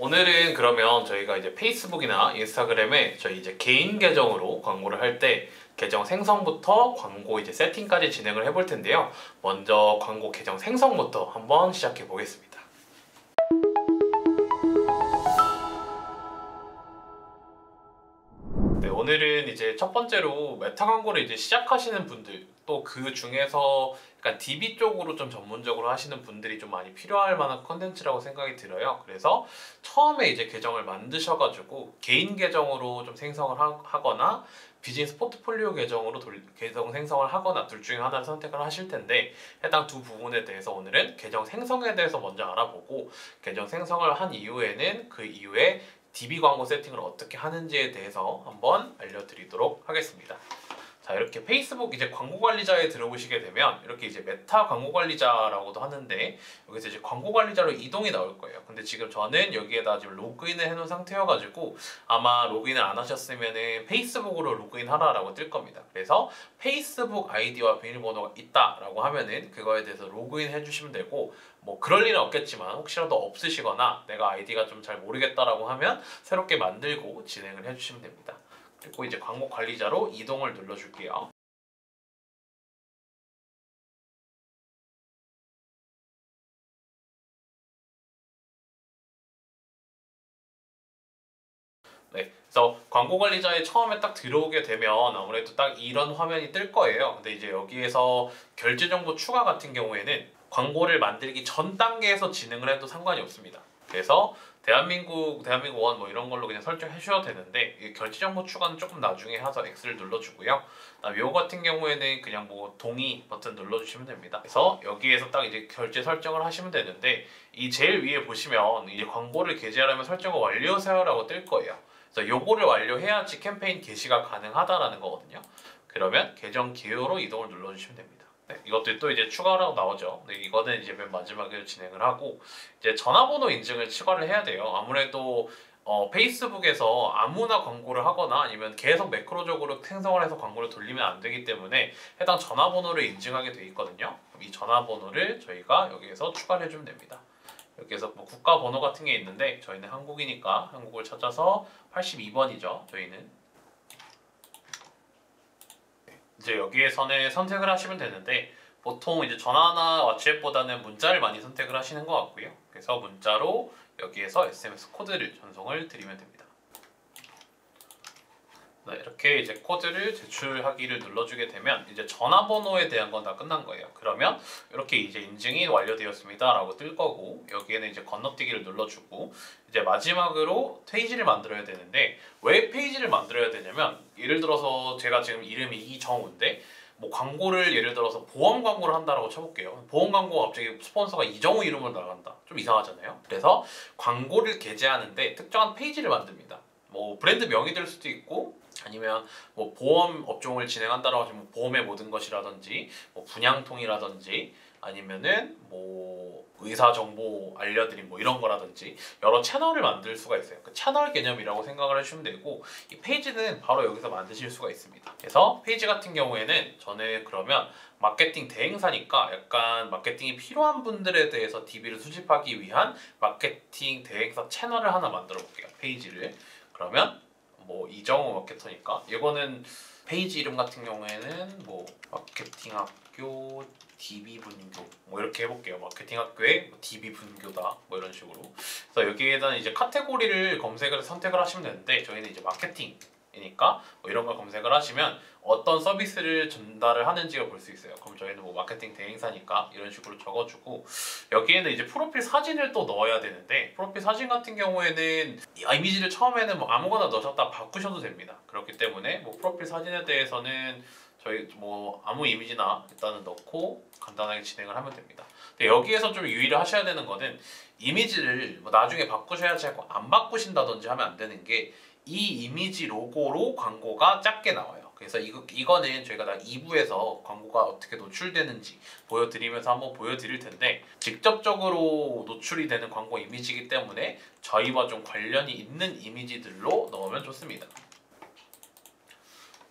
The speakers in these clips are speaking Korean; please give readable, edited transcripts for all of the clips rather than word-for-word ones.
오늘은 그러면 저희가 이제 페이스북이나 인스타그램에 저희 이제 개인 계정으로 광고를 할 때 계정 생성부터 광고 이제 세팅까지 진행을 해볼 텐데요. 먼저 광고 계정 생성부터 한번 시작해 보겠습니다. 네, 오늘은 이제 첫 번째로 메타 광고를 이제 시작하시는 분들, 또 그 중에서 약간 DB 쪽으로 좀 전문적으로 하시는 분들이 좀 많이 필요할 만한 컨텐츠라고 생각이 들어요. 그래서 처음에 이제 계정을 만드셔가지고 개인 계정으로 좀 생성을 하거나 비즈니스 포트폴리오 계정으로 계정 생성을 하거나 둘 중에 하나를 선택을 하실 텐데, 해당 두 부분에 대해서 오늘은 계정 생성에 대해서 먼저 알아보고, 계정 생성을 한 이후에는 그 이후에 DB 광고 세팅을 어떻게 하는지에 대해서 한번 알려드리도록 하겠습니다. 자, 이렇게 페이스북 이제 광고 관리자에 들어오시게 되면 이렇게 이제 메타 광고 관리자라고도 하는데, 여기서 이제 광고 관리자로 이동이 나올 거예요. 근데 지금 저는 여기에다 지금 로그인을 해놓은 상태여가지고 아마 로그인을 안 하셨으면은 페이스북으로 로그인 하라라고 뜰 겁니다. 그래서 페이스북 아이디와 비밀번호가 있다라고 하면은 그거에 대해서 로그인 해주시면 되고, 뭐 그럴 일은 없겠지만 혹시라도 없으시거나 내가 아이디가 좀 잘 모르겠다라고 하면 새롭게 만들고 진행을 해주시면 됩니다. 그리고 이제 광고 관리자로 이동을 눌러줄게요. 네, 그래서 광고 관리자에 처음에 딱 들어오게 되면 아무래도 딱 이런 화면이 뜰 거예요. 근데 이제 여기에서 결제 정보 추가 같은 경우에는 광고를 만들기 전 단계에서 진행을 해도 상관이 없습니다. 그래서 대한민국 원 뭐 이런 걸로 그냥 설정해 주셔도 되는데, 이 결제 정보 추가는 조금 나중에 해서 X를 눌러주고요. 요 같은 경우에는 그냥 뭐 동의 버튼 눌러주시면 됩니다. 그래서 여기에서 딱 이제 결제 설정을 하시면 되는데, 이 제일 위에 보시면 이제 광고를 게시하려면 설정을 완료하세요라고 뜰 거예요. 그래서 요거를 완료해야지 캠페인 게시가 가능하다라는 거거든요. 그러면 계정 기호로 이동을 눌러주시면 됩니다. 네, 이것도 또 이제 추가라고 나오죠. 네, 이거는 이제 맨 마지막에 진행을 하고, 이제 전화번호 인증을 추가를 해야 돼요. 아무래도 페이스북에서 아무나 광고를 하거나 아니면 계속 매크로적으로 생성을 해서 광고를 돌리면 안 되기 때문에 해당 전화번호를 인증하게 돼 있거든요. 그럼 이 전화번호를 저희가 여기에서 추가를 해주면 됩니다. 여기에서 뭐 국가 번호 같은 게 있는데, 저희는 한국이니까 한국을 찾아서 82번이죠. 저희는 이제 여기에서는 선택을 하시면 되는데, 보통 이제 전화나 왓츠앱보다는 문자를 많이 선택을 하시는 것 같고요. 그래서 문자로 여기에서 SMS 코드를 전송을 드리면 됩니다. 네, 이렇게 이제 코드를 제출하기를 눌러주게 되면 이제 전화번호에 대한 건 다 끝난 거예요. 그러면 이렇게 이제 인증이 완료되었습니다라고 뜰 거고, 여기에는 이제 건너뛰기를 눌러주고, 이제 마지막으로 페이지를 만들어야 되는데, 왜 페이지를 만들어야 되냐면, 예를 들어서 제가 지금 이름이 이정우인데 뭐 광고를 예를 들어서 보험 광고를 한다라고 쳐볼게요. 보험 광고가 갑자기 스폰서가 이정우 이름으로 나간다. 좀 이상하잖아요. 그래서 광고를 게재하는데 특정한 페이지를 만듭니다. 뭐 브랜드 명이 될 수도 있고, 아니면 뭐 보험 업종을 진행한다라고 하시면 보험의 모든 것이라든지, 뭐 분양통이라든지, 아니면은 뭐 의사 정보 알려드림 뭐 이런 거라든지 여러 채널을 만들 수가 있어요. 그 채널 개념이라고 생각을 해주시면 되고, 이 페이지는 바로 여기서 만드실 수가 있습니다. 그래서 페이지 같은 경우에는 저는 그러면 마케팅 대행사니까 약간 마케팅이 필요한 분들에 대해서 DB를 수집하기 위한 마케팅 대행사 채널을 하나 만들어 볼게요. 페이지를. 그러면 뭐 이정우 마케터니까 이거는 페이지 이름 같은 경우에는 뭐 마케팅학교 DB 분교 뭐 이렇게 해볼게요. 마케팅학교의 DB 분교다 뭐 이런 식으로. 그래서 여기에다는 이제 카테고리를 선택을 하시면 되는데, 저희는 이제 마케팅이니까 뭐 이런 걸 검색을 하시면 어떤 서비스를 전달을 하는지가 볼 수 있어요. 그럼 저희는 뭐 마케팅 대행사니까 이런 식으로 적어주고, 여기에는 이제 프로필 사진을 또 넣어야 되는데, 프로필 사진 같은 경우에는 이미지를 처음에는 뭐 아무거나 넣으셨다 바꾸셔도 됩니다. 그렇기 때문에 뭐 프로필 사진에 대해서는 저희 뭐 아무 이미지나 일단은 넣고 간단하게 진행을 하면 됩니다. 근데 여기에서 좀 유의를 하셔야 되는 거는, 이미지를 뭐 나중에 바꾸셔야지 하고 안 바꾸신다든지 하면 안 되는 게, 이 이미지 로고로 광고가 작게 나와요. 그래서 이거는 저희가 다 2부에서 광고가 어떻게 노출되는지 보여드리면서 한번 보여드릴 텐데, 직접적으로 노출이 되는 광고 이미지이기 때문에 저희와 좀 관련이 있는 이미지들로 넣으면 좋습니다.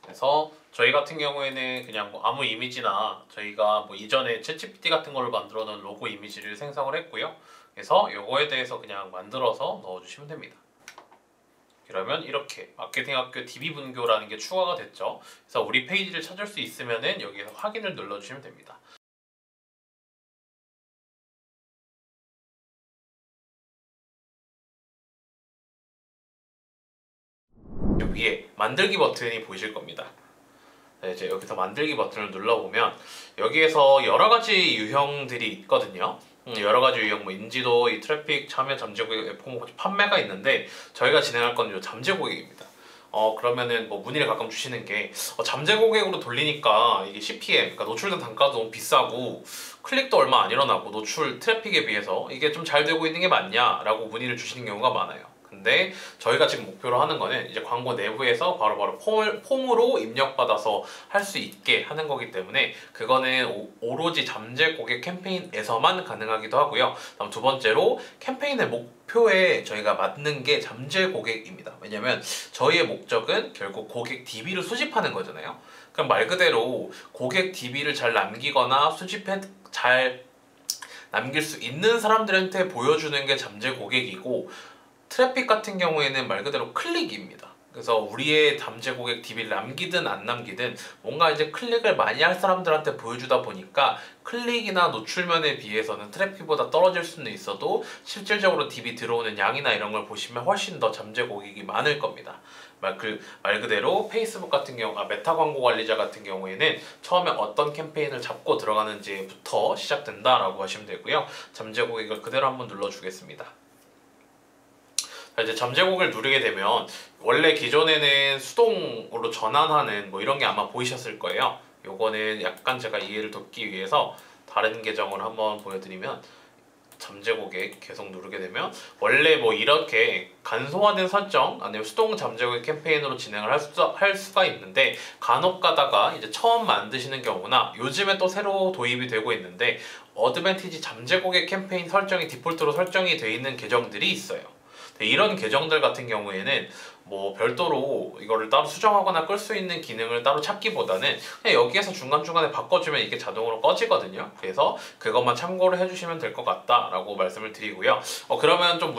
그래서 저희 같은 경우에는 그냥 뭐 아무 이미지나, 저희가 뭐 이전에 챗GPT 같은 걸로 만들어 놓은 로고 이미지를 생성을 했고요. 그래서 요거에 대해서 그냥 만들어서 넣어주시면 됩니다. 그러면 이렇게 마케팅학교 DB 분교라는 게 추가가 됐죠. 그래서 우리 페이지를 찾을 수 있으면은 여기에서 확인을 눌러주시면 됩니다. 위에 만들기 버튼이 보이실 겁니다. 네, 이제 여기서 만들기 버튼을 눌러보면 여기에서 여러 가지 유형들이 있거든요. 여러 가지 유형, 뭐 인지도, 이 트래픽, 참여, 잠재 고객, 판매가 있는데 저희가 진행할 건 요 잠재 고객입니다. 그러면은 뭐 문의를 가끔 주시는 게 잠재 고객으로 돌리니까 이게 CPM, 그러니까 노출된 단가도 너무 비싸고 클릭도 얼마 안 일어나고 노출 트래픽에 비해서 이게 좀 잘 되고 있는 게 맞냐라고 문의를 주시는 경우가 많아요. 근데 저희가 지금 목표로 하는 거는 이제 광고 내부에서 바로바로 폼으로 입력받아서 할 수 있게 하는 거기 때문에 그거는 오로지 잠재 고객 캠페인에서만 가능하기도 하고요. 다음 두 번째로 캠페인의 목표에 저희가 맞는 게 잠재 고객입니다. 왜냐면 저희의 목적은 결국 고객 DB를 수집하는 거잖아요. 그럼 말 그대로 고객 DB를 잘 남기거나 잘 남길 수 있는 사람들한테 보여주는 게 잠재 고객이고, 트래픽 같은 경우에는 말 그대로 클릭입니다. 그래서 우리의 잠재 고객 DB를 남기든 안 남기든 뭔가 이제 클릭을 많이 할 사람들한테 보여주다 보니까 클릭이나 노출면에 비해서는 트래픽보다 떨어질 수는 있어도 실질적으로 DB 들어오는 양이나 이런 걸 보시면 훨씬 더 잠재 고객이 많을 겁니다. 말 그대로 페이스북 같은 경우, 메타 광고 관리자 같은 경우에는 처음에 어떤 캠페인을 잡고 들어가는지부터 시작된다라고 하시면 되고요. 잠재 고객을 그대로 한번 눌러주겠습니다. 이제 잠재 고객을 누르게 되면 원래 기존에는 수동으로 전환하는 뭐 이런 게 아마 보이셨을 거예요. 요거는 약간 제가 이해를 돕기 위해서 다른 계정을 한번 보여드리면, 잠재 고객 계속 누르게 되면 원래 뭐 이렇게 간소화된 설정 아니면 수동 잠재 고객 캠페인으로 진행을 할 수가 있는데, 간혹 가다가 이제 처음 만드시는 경우나 요즘에 또 새로 도입이 되고 있는데 어드밴티지 잠재 고객 캠페인 설정이 디폴트로 설정이 되어 있는 계정들이 있어요. 이런 계정들 같은 경우에는 뭐 별도로 이거를 따로 수정하거나 끌 수 있는 기능을 따로 찾기보다는 그냥 여기에서 중간중간에 바꿔주면 이게 자동으로 꺼지거든요. 그래서 그것만 참고를 해주시면 될 것 같다라고 말씀을 드리고요. 그러면 좀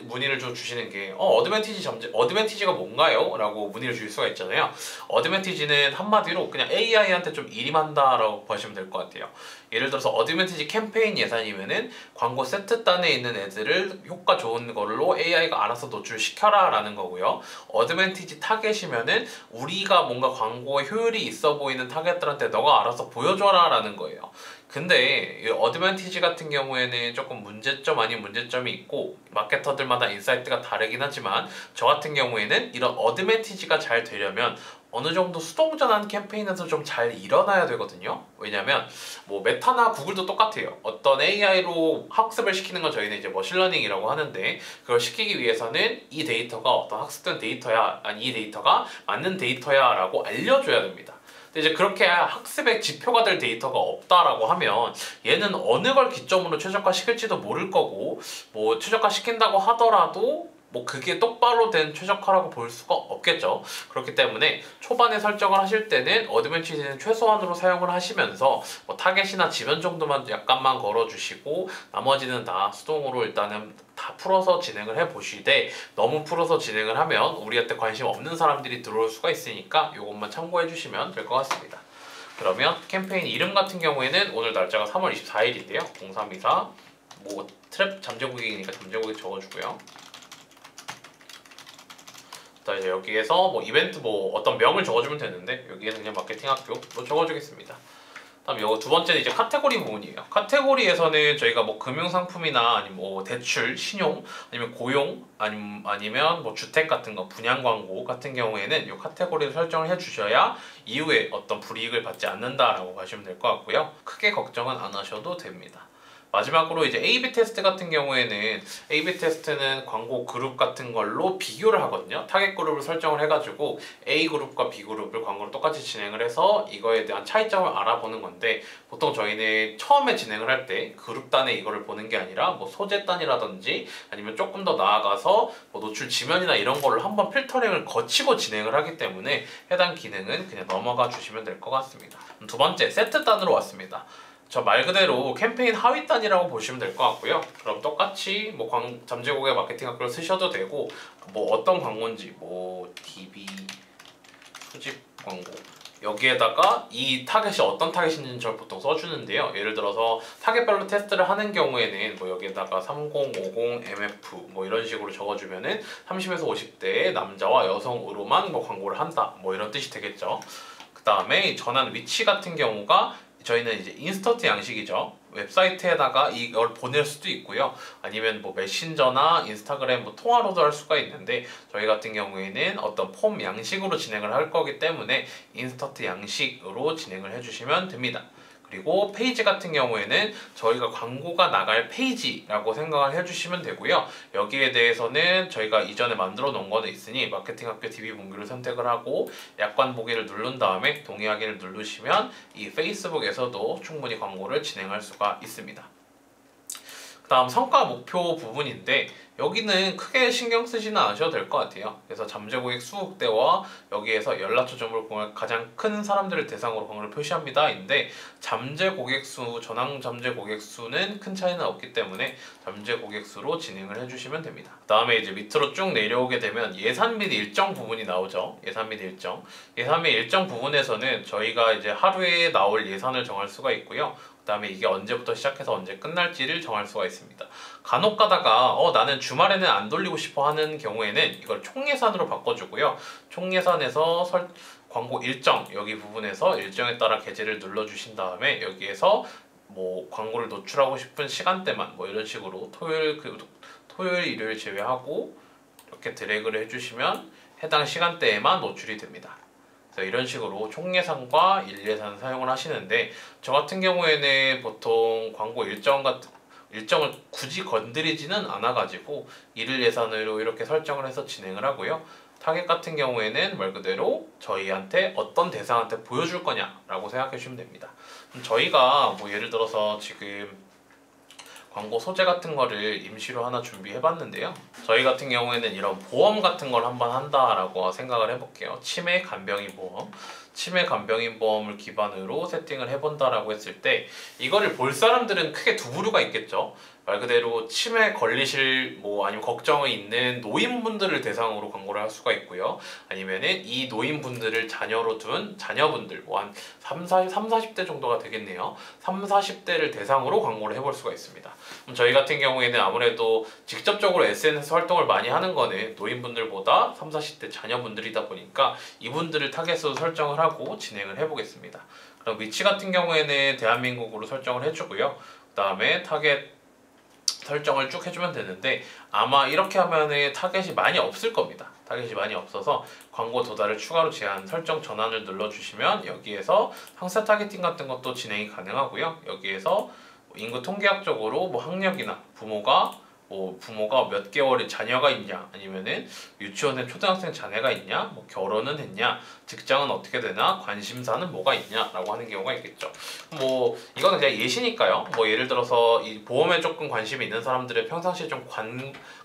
문의를 좀 주시는 게 어드밴티지가 뭔가요? 라고 문의를 주실 수가 있잖아요. 어드밴티지는 한마디로 그냥 AI한테 좀 일임한다라고 보시면 될 것 같아요. 예를 들어서 어드밴티지 캠페인 예산이면은 광고 세트단에 있는 애들을 효과 좋은 걸로 AI가 알아서 노출시켜라 라는 거고요. 어드밴티지 타겟이면은 우리가 뭔가 광고에 효율이 있어 보이는 타겟들한테 너가 알아서 보여줘라 라는 거예요. 근데 이 어드밴티지 같은 경우에는 조금 문제점 아닌 문제점이 있고 마케터들마다 인사이트가 다르긴 하지만, 저 같은 경우에는 이런 어드밴티지가 잘 되려면 어느 정도 수동전환 캠페인에서 좀 잘 일어나야 되거든요. 왜냐면 뭐 메타나 구글도 똑같아요. 어떤 AI로 학습을 시키는 건 저희는 이제 머신러닝이라고 하는데, 그걸 시키기 위해서는 이 데이터가 어떤 학습된 데이터야, 아니 이 데이터가 맞는 데이터야 라고 알려줘야 됩니다. 근데 이제 그렇게 학습의 지표가 될 데이터가 없다라고 하면 얘는 어느 걸 기점으로 최적화 시킬지도 모를 거고, 뭐 최적화 시킨다고 하더라도 뭐 그게 똑바로 된 최적화라고 볼 수가 없겠죠. 그렇기 때문에 초반에 설정을 하실 때는 어드밴티지는 최소한으로 사용을 하시면서 뭐 타겟이나 지면 정도만 약간만 걸어주시고 나머지는 다 수동으로 일단은 다 풀어서 진행을 해보시되, 너무 풀어서 진행을 하면 우리한테 관심 없는 사람들이 들어올 수가 있으니까 이것만 참고해 주시면 될 것 같습니다. 그러면 캠페인 이름 같은 경우에는 오늘 날짜가 3월 24일인데요. 0324 뭐 트랩 잠재 고객이니까 잠재 고객 적어주고요. 이제 여기에서 뭐 이벤트 뭐 어떤 명을 적어주면 되는데 여기에는 그냥 마케팅 학교로 적어주겠습니다. 다음 요거 두 번째는 이제 카테고리 부분이에요. 카테고리에서는 저희가 뭐 금융상품이나 아니면 뭐 대출, 신용, 아니면 고용, 아니면 뭐 주택 같은 거, 분양 광고 같은 경우에는 이 카테고리를 설정을 해주셔야 이후에 어떤 불이익을 받지 않는다라고 보시면 될 것 같고요. 크게 걱정은 안 하셔도 됩니다. 마지막으로 이제 A/B 테스트 같은 경우에는 A/B 테스트는 광고 그룹 같은 걸로 비교를 하거든요. 타겟 그룹을 설정을 해가지고 A 그룹과 B 그룹을 광고를 똑같이 진행을 해서 이거에 대한 차이점을 알아보는 건데, 보통 저희는 처음에 진행을 할 때 그룹 단에 이거를 보는 게 아니라 뭐 소재 단이라든지 아니면 조금 더 나아가서 뭐 노출 지면이나 이런 거를 한번 필터링을 거치고 진행을 하기 때문에 해당 기능은 그냥 넘어가 주시면 될 것 같습니다. 두 번째 세트 단으로 왔습니다. 저 말 그대로 캠페인 하위단이라고 보시면 될 것 같고요. 그럼 똑같이 뭐 잠재고객 마케팅 학교를 쓰셔도 되고, 뭐 어떤 광고인지 뭐 DB 수집 광고, 여기에다가 이 타겟이 어떤 타겟인지는 저를 보통 써주는데요. 예를 들어서 타겟별로 테스트를 하는 경우에는 뭐 여기에다가 30, 50, MF 뭐 이런 식으로 적어주면은 30에서 50대의 남자와 여성으로만 뭐 광고를 한다, 뭐 이런 뜻이 되겠죠. 그 다음에 전환 위치 같은 경우가 저희는 이제 인스턴트 양식이죠. 웹사이트에다가 이걸 보낼 수도 있고요. 아니면 뭐 메신저나 인스타그램 뭐 통화로도 할 수가 있는데, 저희 같은 경우에는 어떤 폼 양식으로 진행을 할 거기 때문에 인스턴트 양식으로 진행을 해주시면 됩니다. 그리고 페이지 같은 경우에는 저희가 광고가 나갈 페이지라고 생각을 해주시면 되고요. 여기에 대해서는 저희가 이전에 만들어 놓은 거는 있으니 마케팅학교 DB 문구를 선택을 하고 약관 보기를 누른 다음에 동의하기를 누르시면 이 페이스북에서도 충분히 광고를 진행할 수가 있습니다. 그 다음 성과 목표 부분인데, 여기는 크게 신경 쓰지는 않으셔도 될 것 같아요. 그래서 잠재고객 수 확대와 여기에서 연락처 정보를 공유할 가장 큰 사람들을 대상으로 광고를 표시합니다 인데, 잠재고객 수, 전환 잠재고객 수는 큰 차이는 없기 때문에 잠재고객 수로 진행을 해주시면 됩니다. 그 다음에 이제 밑으로 쭉 내려오게 되면 예산 및 일정 부분이 나오죠. 예산 및 일정. 예산 및 일정 부분에서는 저희가 이제 하루에 나올 예산을 정할 수가 있고요. 그 다음에 이게 언제부터 시작해서 언제 끝날지를 정할 수가 있습니다. 간혹 가다가 나는 주말에는 안 돌리고 싶어 하는 경우에는 이걸 총예산으로 바꿔주고요. 총예산에서 광고 일정, 여기 부분에서 일정에 따라 게재를 눌러주신 다음에 여기에서 뭐 광고를 노출하고 싶은 시간대만 뭐 이런 식으로 토요일, 일요일 제외하고 이렇게 드래그를 해주시면 해당 시간대에만 노출이 됩니다. 이런 식으로 총예산과 일예산 사용을 하시는데, 저 같은 경우에는 보통 광고 일정을 굳이 건드리지는 않아가지고 일일 예산으로 이렇게 설정을 해서 진행을 하고요. 타겟 같은 경우에는 말 그대로 저희한테 어떤 대상한테 보여줄 거냐라고 생각해 주시면 됩니다. 저희가 뭐 예를 들어서 지금 광고 소재 같은 거를 임시로 하나 준비해 봤는데요. 저희 같은 경우에는 이런 보험 같은 걸 한번 한다라고 생각을 해볼게요. 치매 간병인 보험. 치매 간병인 보험을 기반으로 세팅을 해본다라고 했을 때, 이거를 볼 사람들은 크게 두 부류가 있겠죠. 말 그대로 치매 걸리실 뭐 아니면 걱정이 있는 노인분들을 대상으로 광고를 할 수가 있고요. 아니면은 이 노인분들을 자녀로 둔 자녀분들 뭐 한 40대 정도가 되겠네요. 40대를 대상으로 광고를 해볼 수가 있습니다. 저희 같은 경우에는 아무래도 직접적으로 SNS 활동을 많이 하는 거는 노인분들보다 40대 자녀분들이다 보니까 이분들을 타겟으로 설정을 하고 진행을 해보겠습니다. 그럼 위치 같은 경우에는 대한민국으로 설정을 해주고요. 그 다음에 타겟 설정을 쭉 해주면 되는데, 아마 이렇게 하면은 타겟이 많이 없을 겁니다. 타겟이 많이 없어서 광고 도달을 추가로 제한 설정 전환을 눌러주시면 여기에서 상세 타겟팅 같은 것도 진행이 가능하고요. 여기에서 인구 통계학적으로 뭐 학력이나 부모가 몇 개월의 자녀가 있냐, 아니면은 유치원에 초등학생 자녀가 있냐, 뭐 결혼은 했냐, 직장은 어떻게 되나, 관심사는 뭐가 있냐라고 하는 경우가 있겠죠. 뭐 이거는 그냥 예시니까요. 뭐 예를 들어서 이 보험에 조금 관심이 있는 사람들은 평상시에 좀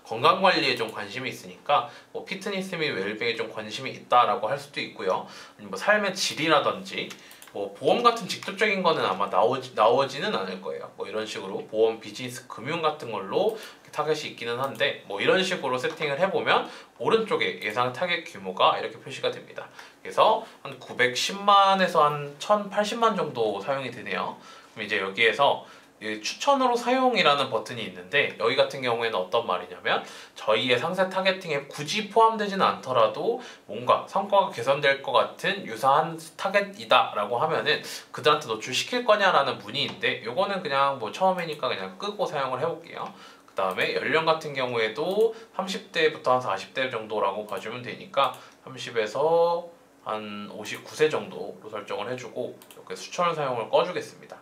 건강 관리에 좀 관심이 있으니까 뭐 피트니스 및 웰빙에 좀 관심이 있다라고 할 수도 있고요. 아니면 뭐 삶의 질이라든지 뭐 보험 같은 직접적인 거는 아마 나오지는 않을 거예요. 뭐 이런 식으로 보험, 비즈니스, 금융 같은 걸로 타겟이 있기는 한데, 뭐 이런 식으로 세팅을 해보면 오른쪽에 예상 타겟 규모가 이렇게 표시가 됩니다. 그래서 한 910만에서 한 1080만 정도 사용이 되네요. 그럼 이제 여기에서 추천으로 사용이라는 버튼이 있는데, 여기 같은 경우에는 어떤 말이냐면 저희의 상세 타겟팅에 굳이 포함되지는 않더라도 뭔가 성과가 개선될 것 같은 유사한 타겟이다 라고 하면은 그들한테 노출시킬 거냐라는 문의인데, 요거는 그냥 뭐 처음이니까 그냥 끄고 사용을 해볼게요. 그 다음에 연령 같은 경우에도 30대부터 한 40대 정도라고 봐주면 되니까 30에서 한 59세 정도로 설정을 해주고 이렇게 수천 사용을 꺼주겠습니다.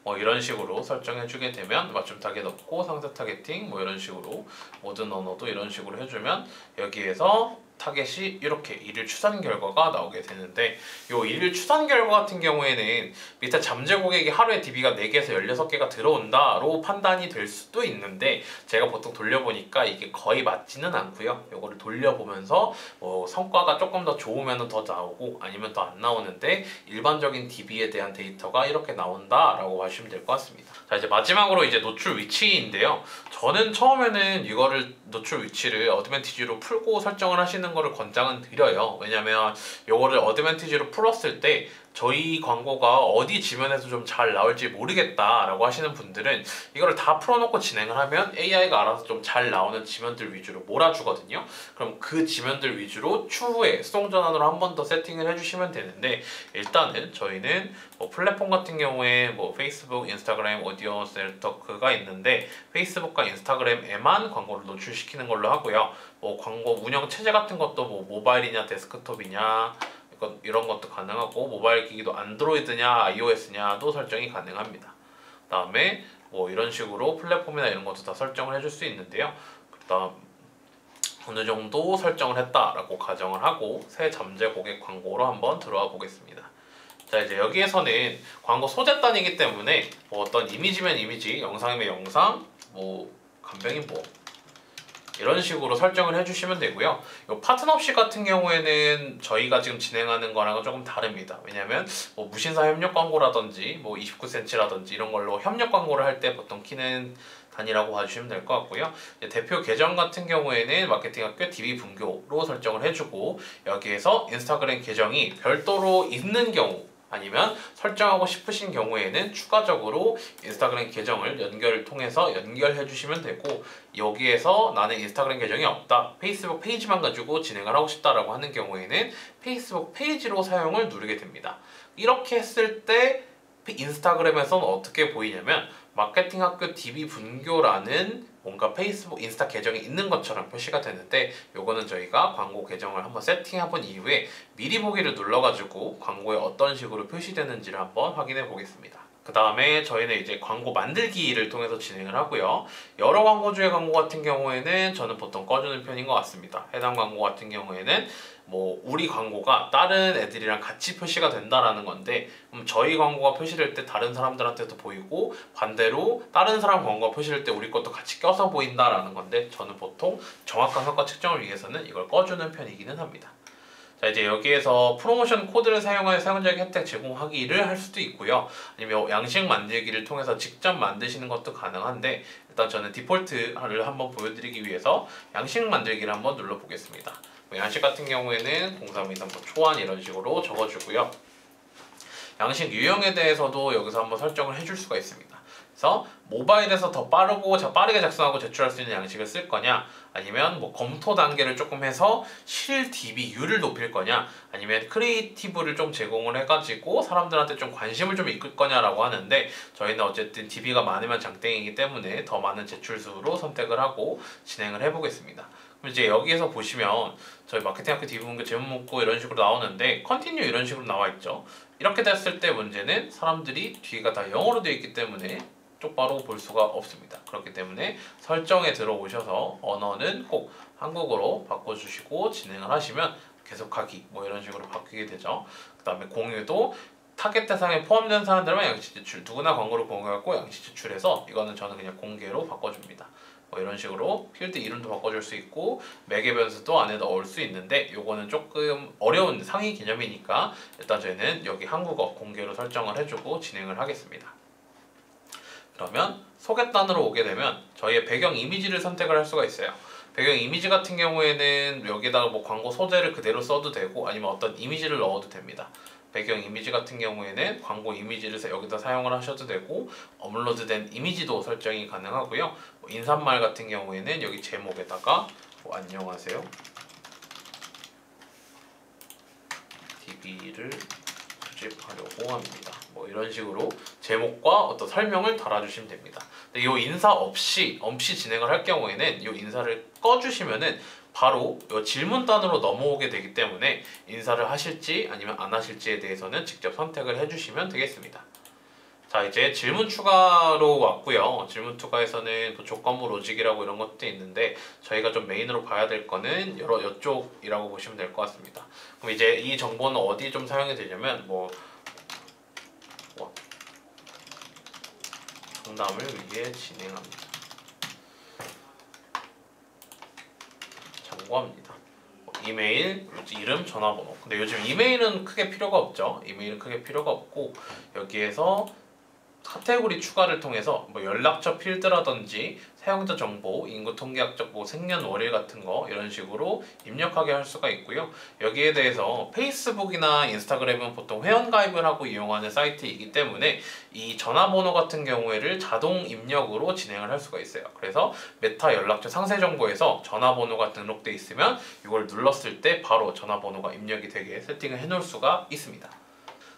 뭐 이런 식으로 설정해주게 되면 맞춤 타겟 없고 상세 타겟팅 뭐 이런 식으로 모든 언어도 이런 식으로 해주면 여기에서 타겟이 이렇게 일일 추산 결과가 나오게 되는데, 요 일일 추산 결과 같은 경우에는 밑에 잠재 고객이 하루에 DB가 4개에서 16개가 들어온다로 판단이 될 수도 있는데, 제가 보통 돌려보니까 이게 거의 맞지는 않고요. 요거를 돌려보면서 뭐 성과가 조금 더 좋으면 더 나오고 아니면 더 안 나오는데, 일반적인 DB에 대한 데이터가 이렇게 나온다라고 하시면 될 것 같습니다. 자, 이제 마지막으로 이제 노출 위치인데요. 저는 처음에는 이거를 노출 위치를 어드밴티지로 풀고 설정을 하시는 거를 권장은 드려요. 왜냐면 이거를 어드밴티지로 풀었을 때 저희 광고가 어디 지면에서 좀 잘 나올지 모르겠다라고 하시는 분들은 이거를 다 풀어놓고 진행을 하면 AI가 알아서 좀 잘 나오는 지면들 위주로 몰아주거든요. 그럼 그 지면들 위주로 추후에 수동 전환으로 한 번 더 세팅을 해주시면 되는데, 일단은 저희는 뭐 플랫폼 같은 경우에 뭐 페이스북, 인스타그램, 오디언스 네트워크가 있는데, 페이스북과 인스타그램에만 광고를 노출시키는 걸로 하고요. 뭐 광고 운영 체제 같은 것도 뭐 모바일이냐 데스크톱이냐 이런 것도 가능하고, 모바일 기기도 안드로이드냐 iOS냐도 설정이 가능합니다. 그 다음에 뭐 이런 식으로 플랫폼이나 이런 것도 다 설정을 해줄 수 있는데요. 그다음 어느 정도 설정을 했다라고 가정을 하고 새 잠재 고객 광고로 한번 들어와 보겠습니다. 자, 이제 여기에서는 광고 소재단이기 때문에 뭐 어떤 이미지면 이미지, 영상이면 영상, 뭐 간병인 뭐 이런 식으로 설정을 해주시면 되고요. 이 파트너십 같은 경우에는 저희가 지금 진행하는 거랑은 조금 다릅니다. 왜냐하면 뭐 무신사 협력 광고라든지 뭐 29cm라든지 이런 걸로 협력 광고를 할 때 보통 키는 단위라고 봐주시면 될 것 같고요. 대표 계정 같은 경우에는 마케팅학교 DB 분교로 설정을 해주고, 여기에서 인스타그램 계정이 별도로 있는 경우 아니면 설정하고 싶으신 경우에는 추가적으로 인스타그램 계정을 연결을 통해서 연결해 주시면 되고, 여기에서 나는 인스타그램 계정이 없다, 페이스북 페이지만 가지고 진행을 하고 싶다라고 하는 경우에는 페이스북 페이지로 사용을 누르게 됩니다. 이렇게 했을 때 인스타그램에서는 어떻게 보이냐면 마케팅학교 DB 분교라는 뭔가 페이스북, 인스타 계정이 있는 것처럼 표시가 되는데, 요거는 저희가 광고 계정을 한번 세팅해 본 이후에 미리 보기를 눌러가지고 광고에 어떤 식으로 표시되는지를 한번 확인해 보겠습니다. 그 다음에 저희는 이제 광고 만들기를 통해서 진행을 하고요. 여러 광고주의 광고 같은 경우에는 저는 보통 꺼주는 편인 것 같습니다. 해당 광고 같은 경우에는 뭐 우리 광고가 다른 애들이랑 같이 표시가 된다라는 건데, 저희 광고가 표시될 때 다른 사람들한테도 보이고 반대로 다른 사람 광고가 표시될 때 우리 것도 같이 껴서 보인다라는 건데, 저는 보통 정확한 효과 측정을 위해서는 이걸 꺼주는 편이기는 합니다. 자, 이제 여기에서 프로모션 코드를 사용하여 사용자에게 혜택 제공하기를 할 수도 있고요. 아니면 양식 만들기를 통해서 직접 만드시는 것도 가능한데, 일단 저는 디폴트를 한번 보여드리기 위해서 양식 만들기를 한번 눌러보겠습니다. 양식 같은 경우에는 0323 초안 이런 식으로 적어주고요. 양식 유형에 대해서도 여기서 한번 설정을 해줄 수가 있습니다. 그래서 모바일에서 더 빠르게 작성하고 제출할 수 있는 양식을 쓸 거냐, 아니면 뭐 검토 단계를 조금 해서 실 DB율을 높일 거냐, 아니면 크리에이티브를 좀 제공을 해가지고 사람들한테 좀 관심을 좀 이끌 거냐라고 하는데, 저희는 어쨌든 DB가 많으면 장땡이기 때문에 더 많은 제출수로 선택을 하고 진행을 해보겠습니다. 그럼 이제 여기에서 보시면 저희 마케팅학교 DB 분교 제목 문구 이런 식으로 나오는데, 컨티뉴 이런 식으로 나와 있죠. 이렇게 됐을 때 문제는 사람들이 뒤가 다 영어로 되어 있기 때문에 똑바로 볼 수가 없습니다. 그렇기 때문에 설정에 들어오셔서 언어는 꼭 한국어로 바꿔주시고 진행을 하시면 계속하기 뭐 이런 식으로 바뀌게 되죠. 그 다음에 공유도 타겟 대상에 포함된 사람들만 양식 제출, 누구나 광고를 공유하고 양식 제출해서 이거는 저는 그냥 공개로 바꿔줍니다. 뭐 이런 식으로 필드 이름도 바꿔줄 수 있고 매개 변수도 안에 넣을 수 있는데, 요거는 조금 어려운 상위 개념이니까 일단 저희는 여기 한국어 공개로 설정을 해주고 진행을 하겠습니다. 그러면 소개단으로 오게 되면 저희의 배경 이미지를 선택을 할 수가 있어요. 배경 이미지 같은 경우에는 여기다가 뭐 광고 소재를 그대로 써도 되고 아니면 어떤 이미지를 넣어도 됩니다. 배경 이미지 같은 경우에는 광고 이미지를 여기다 사용을 하셔도 되고, 업로드된 이미지도 설정이 가능하고요. 뭐 인사말 같은 경우에는 여기 제목에다가 뭐 안녕하세요 DB를 수집하려고 합니다. 뭐 이런 식으로 제목과 어떤 설명을 달아주시면 됩니다. 근데 이 인사 없이 진행을 할 경우에는 이 인사를 꺼주시면은 바로 이 질문단으로 넘어오게 되기 때문에 인사를 하실지 아니면 안 하실지에 대해서는 직접 선택을 해주시면 되겠습니다. 자, 이제 질문 추가로 왔고요. 질문 추가에서는 뭐 조건부 로직이라고 이런 것도 있는데 저희가 좀 메인으로 봐야 될 거는 이쪽이라고 보시면 될 것 같습니다. 그럼 이제 이 정보는 어디 좀 사용이 되냐면 뭐 상담을 위해 진행합니다. 참고합니다. 이메일, 이름, 전화번호. 근데 요즘 이메일은 크게 필요가 없죠. 이메일은 크게 필요가 없고 여기에서 카테고리 추가를 통해서 뭐 연락처 필드라든지 사용자 정보, 인구 통계학적 뭐 생년월일 같은 거 이런 식으로 입력하게 할 수가 있고요. 여기에 대해서 페이스북이나 인스타그램은 보통 회원가입을 하고 이용하는 사이트이기 때문에 이 전화번호 같은 경우에를 자동 입력으로 진행을 할 수가 있어요. 그래서 메타 연락처 상세 정보에서 전화번호가 등록돼 있으면 이걸 눌렀을 때 바로 전화번호가 입력이 되게 세팅을 해 놓을 수가 있습니다.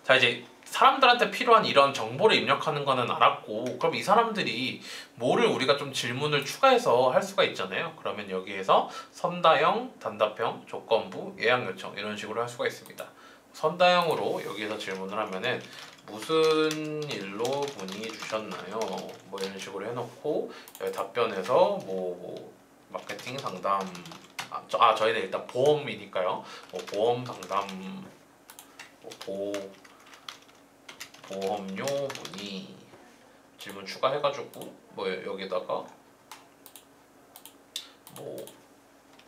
자, 이제 사람들한테 필요한 이런 정보를 입력하는 거는 알았고, 그럼 이 사람들이 뭐를 우리가 좀 질문을 추가해서 할 수가 있잖아요. 그러면 여기에서 선다형, 단답형, 조건부, 예약 요청 이런 식으로 할 수가 있습니다. 선다형으로 여기에서 질문을 하면은 무슨 일로 문의 주셨나요? 뭐 이런 식으로 해놓고 여기 답변에서 뭐 마케팅 상담 저희는 일단 보험이니까요. 뭐 보험 상담 보험료 문의 질문 추가해가지고 뭐 여기다가 뭐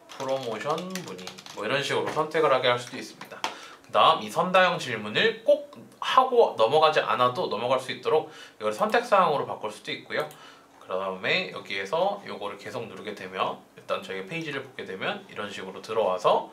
프로모션 문의 뭐 이런 식으로 선택을 하게 할 수도 있습니다. 그 다음 이 선다형 질문을 꼭 하고 넘어가지 않아도 넘어갈 수 있도록 이걸 선택사항으로 바꿀 수도 있고요. 그 다음에 여기에서 이거를 계속 누르게 되면 일단 저희가 페이지를 보게 되면 이런 식으로 들어와서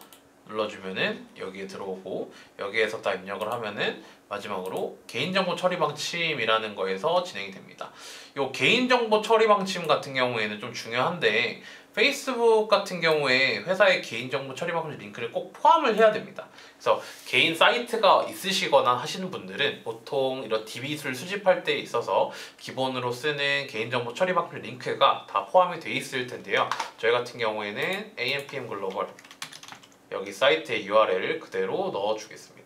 눌러주면은 여기에 들어오고 여기에서 다 입력을 하면은 마지막으로 개인정보 처리 방침이라는 거에서 진행이 됩니다. 이 개인정보 처리 방침 같은 경우에는 좀 중요한데 페이스북 같은 경우에 회사의 개인정보 처리 방침 링크를 꼭 포함을 해야 됩니다. 그래서 개인 사이트가 있으시거나 하시는 분들은 보통 이런 DB수를 수집할 때 있어서 기본으로 쓰는 개인정보 처리 방침 링크가 다 포함이 돼 있을 텐데요. 저희 같은 경우에는 AMPM 글로벌 여기 사이트의 URL을 그대로 넣어주겠습니다.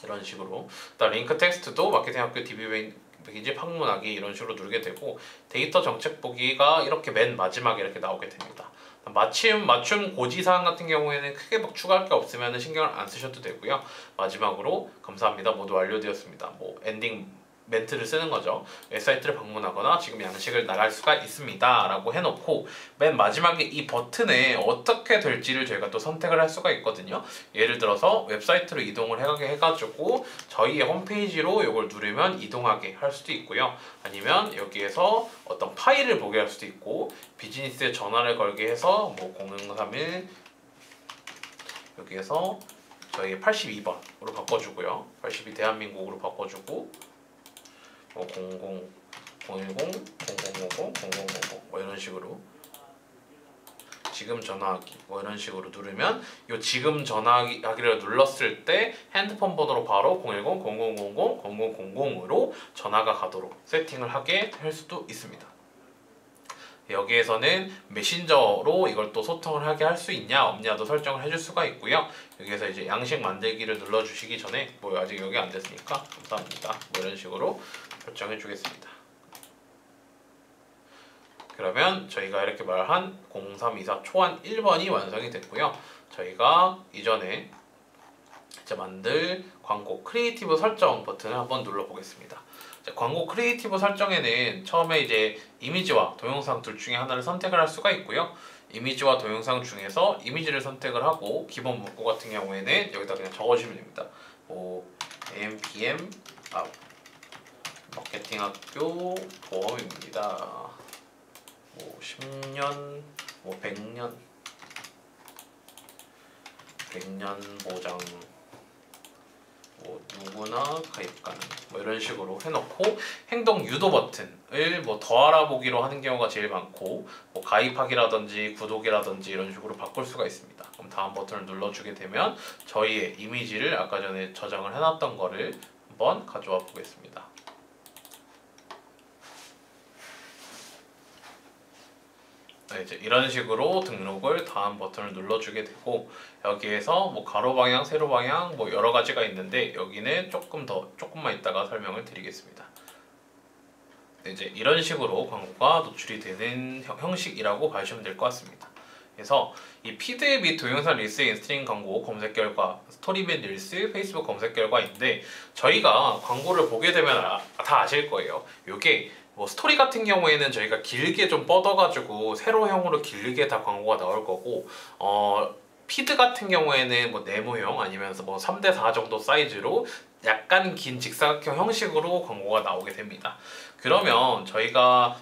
이런 식으로 일단 링크 텍스트도 마케팅학교 DB 페이지 방문하기 이런 식으로 누르게 되고 데이터 정책 보기가 이렇게 맨 마지막에 이렇게 나오게 됩니다. 맞춤 고지사항 같은 경우에는 크게 막 추가할 게 없으면 신경을 안 쓰셔도 되고요. 마지막으로 감사합니다. 모두 완료되었습니다. 뭐 엔딩 멘트를 쓰는 거죠. 웹사이트를 방문하거나 지금 양식을 나갈 수가 있습니다 라고 해놓고 맨 마지막에 이 버튼에 어떻게 될지를 저희가 또 선택을 할 수가 있거든요. 예를 들어서 웹사이트로 이동을 해가게 해가지고 저희의 홈페이지로 이걸 누르면 이동하게 할 수도 있고요. 아니면 여기에서 어떤 파일을 보게 할 수도 있고 비즈니스에 전화를 걸게 해서 뭐 0131 여기에서 저희 82번으로 바꿔주고요. 82 대한민국으로 바꿔주고 00, 010, 0000, 0000 뭐 이런 식으로 지금 전화하기 뭐 이런 식으로 누르면 이 지금 전화하기를 눌렀을 때 핸드폰 번호로 바로 010, 0000, 0000으로 전화가 가도록 세팅을 하게 할 수도 있습니다. 여기에서는 메신저로 이걸 또 소통을 하게 할 수 있냐 없냐도 설정을 해줄 수가 있고요. 여기에서 이제 양식 만들기를 눌러주시기 전에 뭐 아직 여기 안 됐으니까 감사합니다 뭐 이런 식으로 설정해 주겠습니다. 그러면 저희가 이렇게 말한 0324 초안 1번이 완성이 됐고요. 저희가 이전에 이제 만들 광고 크리에이티브 설정 버튼을 한번 눌러보겠습니다. 광고 크리에이티브 설정에는 처음에 이제 이미지와 동영상 둘 중에 하나를 선택을 할 수가 있고요. 이미지와 동영상 중에서 이미지를 선택을 하고 기본 문구 같은 경우에는 여기다 그냥 적어주시면 됩니다. 뭐 AMPM 마케팅학교 보험입니다. 뭐 10년, 뭐 100년 보장 뭐 누구나 가입 가능 뭐 이런 식으로 해놓고 행동 유도 버튼을 뭐 더 알아보기로 하는 경우가 제일 많고 뭐 가입하기라든지 구독이라든지 이런 식으로 바꿀 수가 있습니다. 그럼 다음 버튼을 눌러주게 되면 저희의 이미지를 아까 전에 저장을 해놨던 거를 한번 가져와 보겠습니다. 자, 이제 이런 식으로 등록을 다음 버튼을 눌러주게 되고 여기에서 뭐 가로 방향, 세로 방향 뭐 여러 가지가 있는데 여기는 조금만 이따가 설명을 드리겠습니다. 이제 이런 식으로 광고가 노출이 되는 형식이라고 봐주시면 될 것 같습니다. 그래서 이 피드 및 동영상 릴스 인스트링 광고 검색 결과, 스토리 및 릴스 페이스북 검색 결과인데 저희가 광고를 보게 되면 다 아실 거예요. 이게 뭐 스토리 같은 경우에는 저희가 길게 좀 뻗어가지고 세로형으로 길게 다 광고가 나올 거고 피드 같은 경우에는 뭐 네모형 아니면서 뭐 3대4 정도 사이즈로 약간 긴 직사각형 형식으로 광고가 나오게 됩니다. 그러면 저희가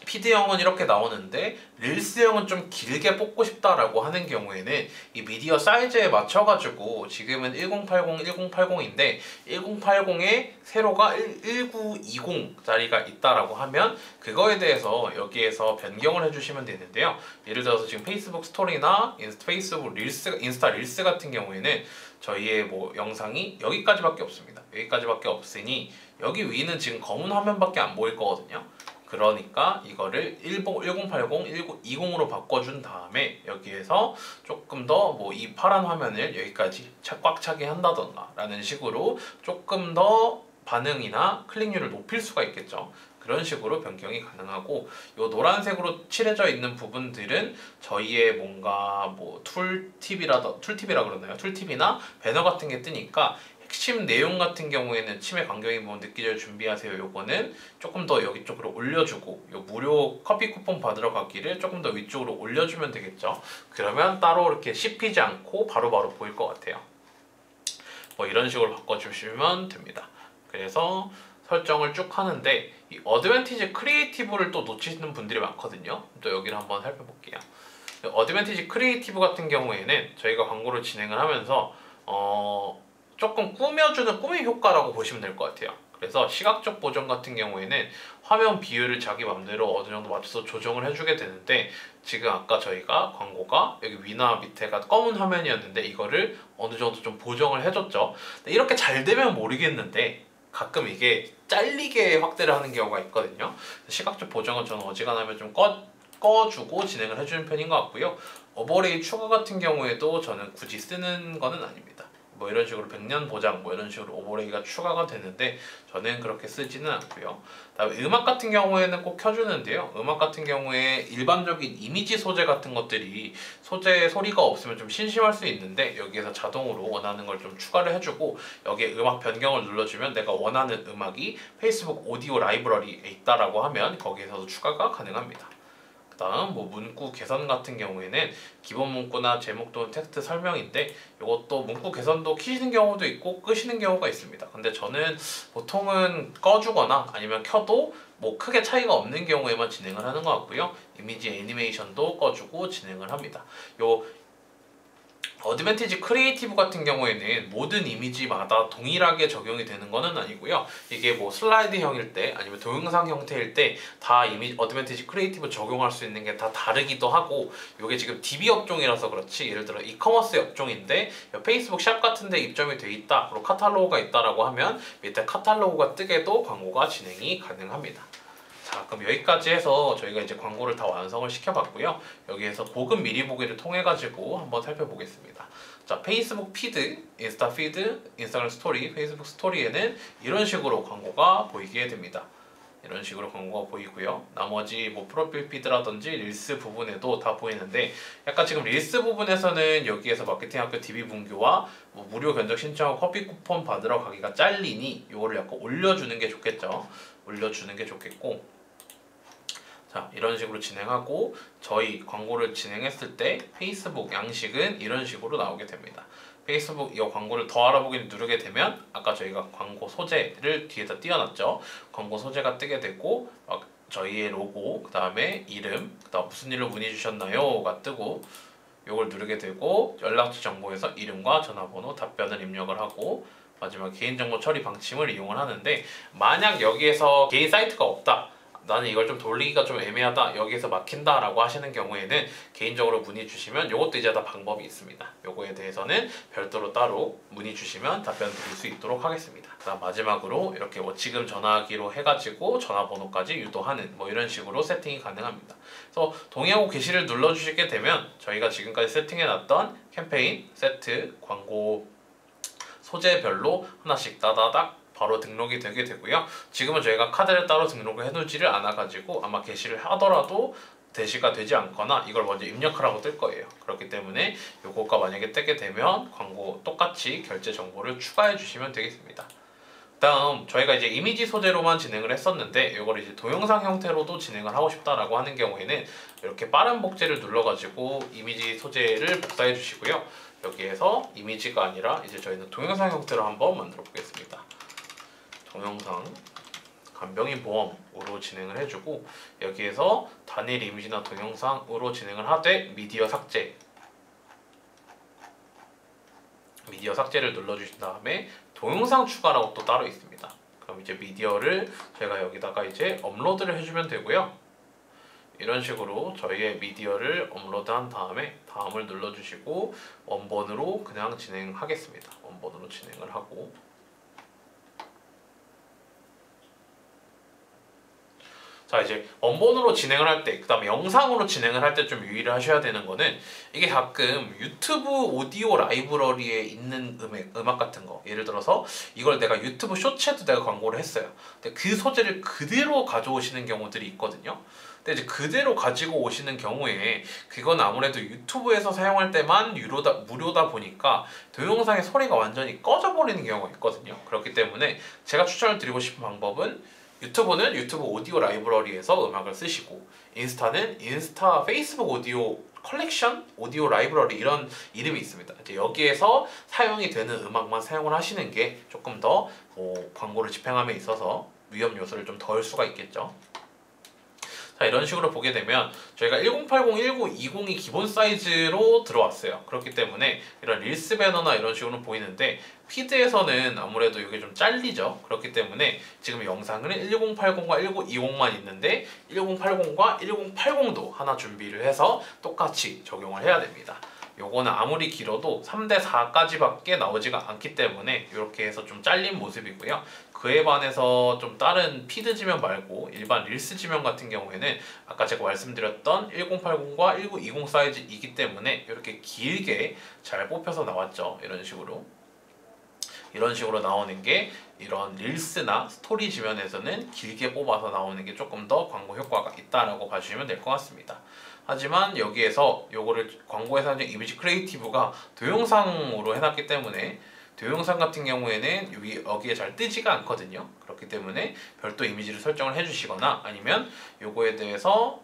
피드형은 이렇게 나오는데 릴스형은 좀 길게 뽑고 싶다라고 하는 경우에는 이 미디어 사이즈에 맞춰가지고 지금은 1080인데 1080에 세로가 1920짜리가 있다라고 하면 그거에 대해서 여기에서 변경을 해주시면 되는데요. 예를 들어서 지금 페이스북 스토리나 페이스북 릴스, 인스타 릴스 같은 경우에는 저희의 뭐 영상이 여기까지밖에 없습니다. 여기까지밖에 없으니 여기 위는 지금 검은 화면밖에 안 보일 거거든요. 그러니까 이거를 1080, 1920으로 바꿔준 다음에 여기에서 조금 더 뭐 이 파란 화면을 여기까지 꽉 차게 한다던가 라는 식으로 조금 더 반응이나 클릭률을 높일 수가 있겠죠. 그런 식으로 변경이 가능하고 이 노란색으로 칠해져 있는 부분들은 저희의 뭔가 뭐 툴팁이라 그러나요? 툴팁이나 배너 같은 게 뜨니까 핵심 내용 같은 경우에는 치매 간격이 뭐 느끼절 준비하세요. 요거는 조금 더 여기 쪽으로 올려주고 요 무료 커피 쿠폰 받으러 가기를 조금 더 위쪽으로 올려주면 되겠죠. 그러면 따로 이렇게 씹히지 않고 바로바로 보일 것 같아요. 뭐 이런 식으로 바꿔주시면 됩니다. 그래서 설정을 쭉 하는데 이 어드밴티지 크리에이티브를 또 놓치시는 분들이 많거든요. 또 여기를 한번 살펴볼게요. 어드밴티지 크리에이티브 같은 경우에는 저희가 광고를 진행을 하면서 조금 꾸며주는 꾸밈 효과라고 보시면 될 것 같아요. 그래서 시각적 보정 같은 경우에는 화면 비율을 자기 맘대로 어느 정도 맞춰서 조정을 해주게 되는데 지금 아까 저희가 광고가 여기 위나 밑에가 검은 화면이었는데 이거를 어느 정도 좀 보정을 해줬죠. 이렇게 잘 되면 모르겠는데 가끔 이게 잘리게 확대를 하는 경우가 있거든요. 시각적 보정은 저는 어지간하면 좀 꺼주고 진행을 해주는 편인 것 같고요. 오버레이 추가 같은 경우에도 저는 굳이 쓰는 거는 아닙니다. 뭐 이런 식으로 100년 보장 뭐 이런 식으로 오버레이가 추가가 되는데 저는 그렇게 쓰지는 않고요. 다음에 음악 같은 경우에는 꼭 켜주는데요. 음악 같은 경우에 일반적인 이미지 소재 같은 것들이 소재 소리가 없으면 좀 심심할 수 있는데 여기에서 자동으로 원하는 걸 좀 추가를 해주고 여기에 음악 변경을 눌러주면 내가 원하는 음악이 페이스북 오디오 라이브러리에 있다라고 하면 거기에서도 추가가 가능합니다. 다음 뭐 문구 개선 같은 경우에는 기본 문구나 제목 또는 텍스트 설명인데 이것도 문구 개선도 키시는 경우도 있고 끄시는 경우가 있습니다. 근데 저는 보통은 꺼주거나 아니면 켜도 뭐 크게 차이가 없는 경우에만 진행을 하는 것 같고요. 이미지 애니메이션도 꺼주고 진행을 합니다. 요 어드밴티지 크리에이티브 같은 경우에는 모든 이미지마다 동일하게 적용이 되는 것은 아니고요. 이게 뭐 슬라이드형일 때 아니면 동영상 형태일 때 다 어드밴티지 크리에이티브 적용할 수 있는 게 다 다르기도 하고 이게 지금 DB 업종이라서 그렇지 예를 들어 이커머스 업종인데 페이스북 샵 같은 데 입점이 돼 있다 그리고 카탈로그가 있다라고 하면 밑에 카탈로그가 뜨게도 광고가 진행이 가능합니다. 자, 그럼 여기까지 해서 저희가 이제 광고를 다 완성을 시켜봤고요. 여기에서 고급 미리 보기를 통해 가지고 한번 살펴보겠습니다. 자, 페이스북 피드, 인스타 피드, 인스타그램 스토리, 페이스북 스토리에는 이런 식으로 광고가 보이게 됩니다. 이런 식으로 광고가 보이고요. 나머지 뭐 프로필 피드라든지 릴스 부분에도 다 보이는데 약간 지금 릴스 부분에서는 여기에서 마케팅학교 DB 분교와 뭐 무료 견적 신청하고 커피 쿠폰 받으러 가기가 잘리니 이거를 약간 올려주는 게 좋겠죠. 올려주는 게 좋겠고 자, 이런 식으로 진행하고 저희 광고를 진행했을 때 페이스북 양식은 이런 식으로 나오게 됩니다. 페이스북 이 광고를 더 알아보기를 누르게 되면 아까 저희가 광고 소재를 뒤에다 띄워놨죠. 광고 소재가 뜨게 되고 저희의 로고, 그 다음에 이름, 그 다음 무슨 일로 문의 주셨나요?가 뜨고 이걸 누르게 되고 연락처 정보에서 이름과 전화번호, 답변을 입력을 하고 마지막 개인정보 처리 방침을 이용을 하는데 만약 여기에서 개인 사이트가 없다 나는 이걸 좀 돌리기가 좀 애매하다, 여기에서 막힌다 라고 하시는 경우에는 개인적으로 문의 주시면 요것도 이제 다 방법이 있습니다. 요거에 대해서는 별도로 따로 문의 주시면 답변 드릴 수 있도록 하겠습니다. 그다음 마지막으로 이렇게 뭐 지금 전화하기로 해가지고 전화번호까지 유도하는 뭐 이런 식으로 세팅이 가능합니다. 그래서 동의하고 게시를 눌러주시게 되면 저희가 지금까지 세팅해놨던 캠페인, 세트, 광고 소재별로 하나씩 따다닥 바로 등록이 되게 되고요. 지금은 저희가 카드를 따로 등록을 해놓지를 않아가지고 아마 게시를 하더라도 대시가 되지 않거나 이걸 먼저 입력하라고 뜰 거예요. 그렇기 때문에 요거가 만약에 뜨게 되면 광고 똑같이 결제 정보를 추가해 주시면 되겠습니다. 다음 저희가 이제 이미지 소재로만 진행을 했었는데 이걸 이제 동영상 형태로도 진행을 하고 싶다라고 하는 경우에는 이렇게 빠른 복제를 눌러가지고 이미지 소재를 복사해 주시고요. 여기에서 이미지가 아니라 이제 저희는 동영상 형태로 한번 만들어 보겠습니다. 동영상 간병인 보험으로 진행을 해주고 여기에서 단일 이미지나 동영상으로 진행을 하되 미디어 삭제를 눌러주신 다음에 동영상 추가라고 또 따로 있습니다. 그럼 이제 미디어를 제가 여기다가 이제 업로드를 해주면 되고요. 이런 식으로 저희의 미디어를 업로드한 다음에 다음을 눌러주시고 원본으로 그냥 진행하겠습니다. 원본으로 진행을 하고 자 이제 원본으로 진행을 할 때, 그 다음에 영상으로 진행을 할 때 좀 유의를 하셔야 되는 거는 이게 가끔 유튜브 오디오 라이브러리에 있는 음악 같은 거, 예를 들어서 이걸 내가 유튜브 쇼츠에도 내가 광고를 했어요. 근데 그 소재를 그대로 가져오시는 경우들이 있거든요. 근데 이제 그대로 가지고 오시는 경우에 그건 아무래도 유튜브에서 사용할 때만 무료다 보니까 동영상의 소리가 완전히 꺼져버리는 경우가 있거든요. 그렇기 때문에 제가 추천을 드리고 싶은 방법은 유튜브는 유튜브 오디오 라이브러리에서 음악을 쓰시고 인스타는 인스타 페이스북 오디오 컬렉션, 오디오 라이브러리 이런 이름이 있습니다. 이제 여기에서 사용이 되는 음악만 사용을 하시는 게 조금 더 광고를 집행함에 있어서 위험 요소를 좀 덜 수가 있겠죠. 자 이런 식으로 보게 되면 저희가 1080, 1920이 기본 사이즈로 들어왔어요. 그렇기 때문에 이런 릴스 배너나 이런 식으로 보이는데 피드에서는 아무래도 이게 좀 잘리죠. 그렇기 때문에 지금 영상은 1080과 1920만 있는데 1080과 1080도 하나 준비를 해서 똑같이 적용을 해야 됩니다. 요거는 아무리 길어도 3:4까지밖에 나오지가 않기 때문에 이렇게 해서 좀 잘린 모습이고요. 그에 반해서 좀 다른 피드 지면 말고 일반 릴스 지면 같은 경우에는 아까 제가 말씀드렸던 1080과 1920 사이즈이기 때문에 이렇게 길게 잘 뽑혀서 나왔죠. 이런 식으로 나오는 게 이런 릴스나 스토리 지면에서는 길게 뽑아서 나오는 게 조금 더 광고 효과가 있다라고 봐주시면 될 것 같습니다. 하지만 여기에서 요거를 광고에 사용된 이미지 크리에이티브가 동영상으로 해놨기 때문에 동영상 같은 경우에는 여기에 잘 뜨지가 않거든요. 그렇기 때문에 별도 이미지를 설정을 해주시거나 아니면 요거에 대해서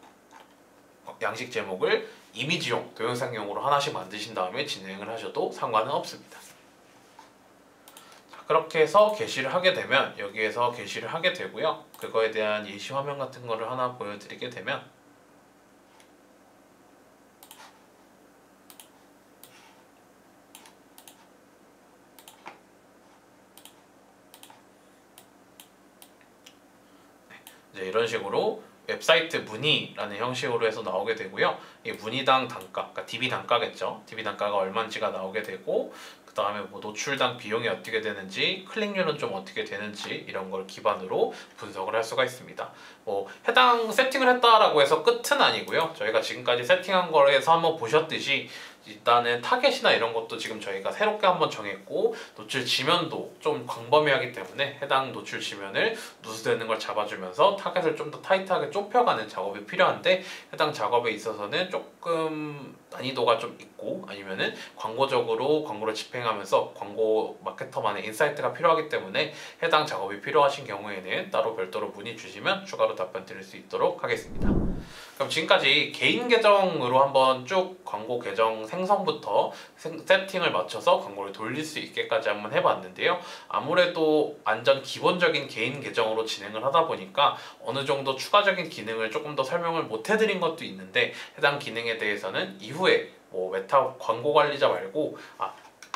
양식 제목을 이미지용, 동영상용으로 하나씩 만드신 다음에 진행을 하셔도 상관은 없습니다. 그렇게 해서 게시를 하게 되면 여기에서 게시를 하게 되고요. 그거에 대한 예시 화면 같은 거를 하나 보여드리게 되면 이제 이런 식으로 웹사이트 문의라는 형식으로 해서 나오게 되고요. 이 문의당 단가, 그러니까 DB 단가겠죠. DB 단가가 얼마인지가 나오게 되고 그 다음에 뭐 노출당 비용이 어떻게 되는지, 클릭률은 좀 어떻게 되는지 이런 걸 기반으로 분석을 할 수가 있습니다. 뭐 해당 세팅을 했다라고 해서 끝은 아니고요. 저희가 지금까지 세팅한 거에서 한번 보셨듯이 일단은 타겟이나 이런 것도 지금 저희가 새롭게 한번 정했고 노출 지면도 좀 광범위하기 때문에 해당 노출 지면을 누수되는 걸 잡아주면서 타겟을 좀 더 타이트하게 좁혀가는 작업이 필요한데 해당 작업에 있어서는 조금 난이도가 좀 있고 아니면은 광고적으로 광고를 집행하면서 광고 마케터만의 인사이트가 필요하기 때문에 해당 작업이 필요하신 경우에는 따로 별도로 문의 주시면 추가로 답변 드릴 수 있도록 하겠습니다. 그럼 지금까지 개인 계정으로 한번 쭉 광고 계정 생성부터 세팅을 맞춰서 광고를 돌릴 수 있게까지 한번 해봤는데요. 아무래도 완전 기본적인 개인 계정으로 진행을 하다 보니까 어느 정도 추가적인 기능을 조금 더 설명을 못 해드린 것도 있는데 해당 기능에 대해서는 이후에 뭐 메타 광고 관리자 말고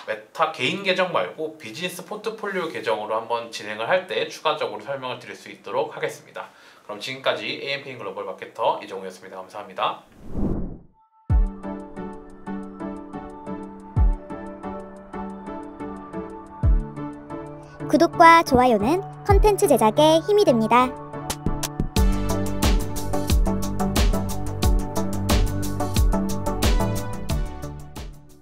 메타 개인 계정 말고 비즈니스 포트폴리오 계정으로 한번 진행을 할 때 추가적으로 설명을 드릴 수 있도록 하겠습니다. 그럼 지금까지 AMP인 글로벌 마케터 이정우였습니다. 감사합니다. 구독과 좋아요는 컨텐츠 제작에 힘이 됩니다.